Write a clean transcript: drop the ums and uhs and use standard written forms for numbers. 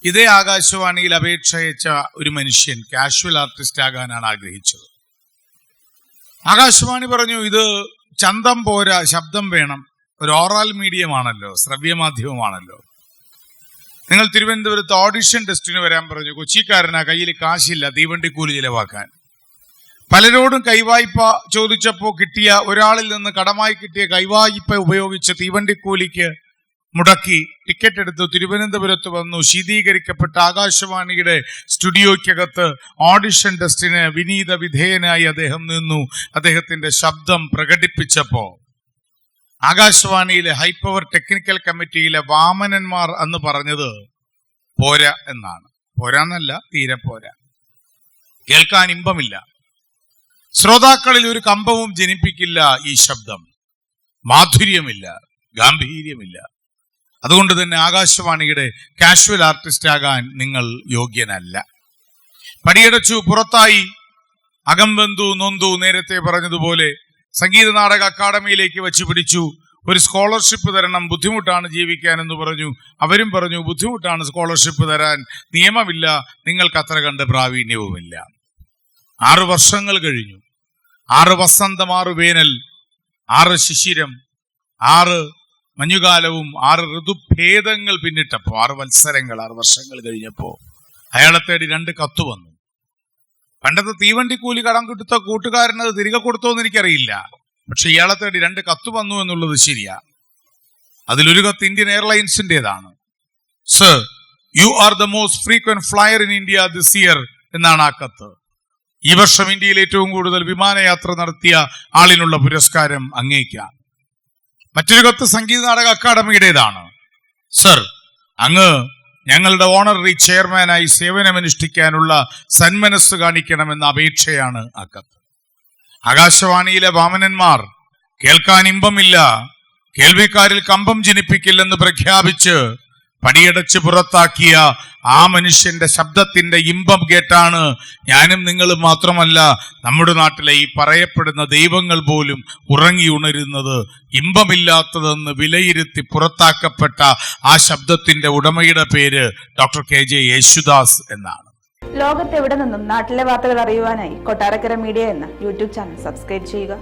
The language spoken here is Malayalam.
ഇതേ ആകാശവാണിയിൽ അപേക്ഷ അയച്ച ഒരു മനുഷ്യൻ കാഷ്വൽ ആർട്ടിസ്റ്റ് ആകാനാണ് ആഗ്രഹിച്ചത്. ആകാശവാണി പറഞ്ഞു, ഇത് ചന്തം പോരാ, ശബ്ദം വേണം, ഒരു ഓറൽ മീഡിയമാണല്ലോ, ശ്രവ്യമാധ്യമമാണല്ലോ. നിങ്ങൾ തിരുവനന്തപുരത്ത് ഓഡിഷൻ ടെസ്റ്റിന് വരാൻ പറഞ്ഞു. കൊച്ചിക്കാരനാ, കയ്യിൽ കാശില്ല, തീവണ്ടിക്കൂലി ചിലവാക്കാൻ. പലരോടും കൈവായ്പ ചോദിച്ചപ്പോൾ കിട്ടിയ ഒരാളിൽ നിന്ന് കടമായി കിട്ടിയ കൈവായ്പ ഉപയോഗിച്ച് തീവണ്ടിക്കൂലിക്ക് മുടക്കി ടിക്കറ്റ് എടുത്ത് തിരുവനന്തപുരത്ത് വന്നു. ശീതീകരിക്കപ്പെട്ട ആകാശവാണിയുടെ സ്റ്റുഡിയോയ്ക്കകത്ത് ഓഡിഷൻ ടെസ്റ്റിന് വിനീത വിധേയനായി അദ്ദേഹം നിന്നു. അദ്ദേഹത്തിന്റെ ശബ്ദം പ്രകടിപ്പിച്ചപ്പോ ആകാശവാണിയിലെ ഹൈപ്പവർ ടെക്നിക്കൽ കമ്മിറ്റിയിലെ വാമനന്മാർ അന്ന് പറഞ്ഞത് പോരാ എന്നാണ്. പോരാന്നല്ല, തീരെ പോരാ. കേൾക്കാൻ ഇമ്പമില്ല, ശ്രോതാക്കളിൽ ഒരു കമ്പവും ജനിപ്പിക്കില്ല ഈ ശബ്ദം. മാധുര്യമില്ല, ഗാംഭീര്യമില്ല. അതുകൊണ്ട് തന്നെ ആകാശവാണിയുടെ കാഷ്വൽ ആർട്ടിസ്റ്റ് ആകാൻ നിങ്ങൾ യോഗ്യനല്ല. പടിയടച്ചു, പുറത്തായി, അകം വെന്തു നൊന്തു. നേരത്തെ പറഞ്ഞതുപോലെ സംഗീത നാടക അക്കാദമിയിലേക്ക് വെച്ച് പിടിച്ചു. ഒരു സ്കോളർഷിപ്പ് തരണം, ബുദ്ധിമുട്ടാണ് ജീവിക്കാൻ എന്ന് പറഞ്ഞു. അവരും പറഞ്ഞു, ബുദ്ധിമുട്ടാണ് സ്കോളർഷിപ്പ് തരാൻ, നിയമമില്ല, നിങ്ങൾക്ക് അത്ര കണ്ട് പ്രാവീണ്യവുമില്ല. 6 വർഷങ്ങൾ കഴിഞ്ഞു. 6 വസന്തം, 6 വേനൽ, 6 ശിശിരം, 6 മഞ്ഞുകാലവും 6 ഋതുഭേദങ്ങൾ പിന്നിട്ടപ്പോ, 6 വത്സരങ്ങൾ, 6 വർഷങ്ങൾ കഴിഞ്ഞപ്പോ അയാളെ തേടി 2 കത്ത് വന്നു. പണ്ടത്തെ തീവണ്ടിക്കൂലി കടം കൊടുത്ത കൂട്ടുകാരനത് തിരികെ കൊടുത്തോന്ന് എനിക്കറിയില്ല. പക്ഷെ ഇയാളെ തേടി 2 കത്ത് വന്നു എന്നുള്ളത് ശരിയാ. അതിലൊരു കത്ത് ഇന്ത്യൻ എയർലൈൻസിൻ്റെതാണ്. Sir, you are the most frequent flyer in India this year എന്നാണ് ആ കത്ത്. ഈ വർഷം ഇന്ത്യയിൽ ഏറ്റവും കൂടുതൽ വിമാനയാത്ര നടത്തിയ ആളിനുള്ള പുരസ്കാരം അങ്ങേയ്ക്കാം. മറ്റൊരു കത്ത് സംഗീത നാടക അക്കാദമിയുടേതാണ്. സർ, അങ്ങ് ഞങ്ങളുടെ ഓണററി ചെയർമാനായി സേവനമനുഷ്ഠിക്കാനുള്ള സന്മനസ് കാണിക്കണമെന്ന അപേക്ഷയാണ് ആ കത്ത്. ആകാശവാണിയിലെ വാമനന്മാർ കേൾക്കാൻ ഇമ്പമില്ല, കേൾവിക്കാരിൽ കമ്പം ജനിപ്പിക്കില്ലെന്ന് പ്രഖ്യാപിച്ച് പടിയടച്ച് പുറത്താക്കിയ ആ മനുഷ്യന്റെ ശബ്ദത്തിന്റെ ഇമ്പം കേട്ടാണ് ഞാനും നിങ്ങളും മാത്രമല്ല നമ്മുടെ നാട്ടിലെ ഈ പറയപ്പെടുന്ന ദൈവങ്ങൾ പോലും ഉറങ്ങി ഉണരുന്നത്. ഇമ്പമില്ലാത്തതെന്ന് വിലയിരുത്തി പുറത്താക്കപ്പെട്ട ആ ശബ്ദത്തിന്റെ ഉടമയുടെ പേര് ഡോക്ടർ KJ യേശുദാസ് എന്നാണ്. ലോകത്തെവിടെ നിന്നും നാട്ടിലെ വാർത്തകൾ അറിയുവാനായി കൊട്ടാരക്കര മീഡിയ എന്ന യൂട്യൂബ് ചാനൽ സബ്സ്ക്രൈബ് ചെയ്യുക.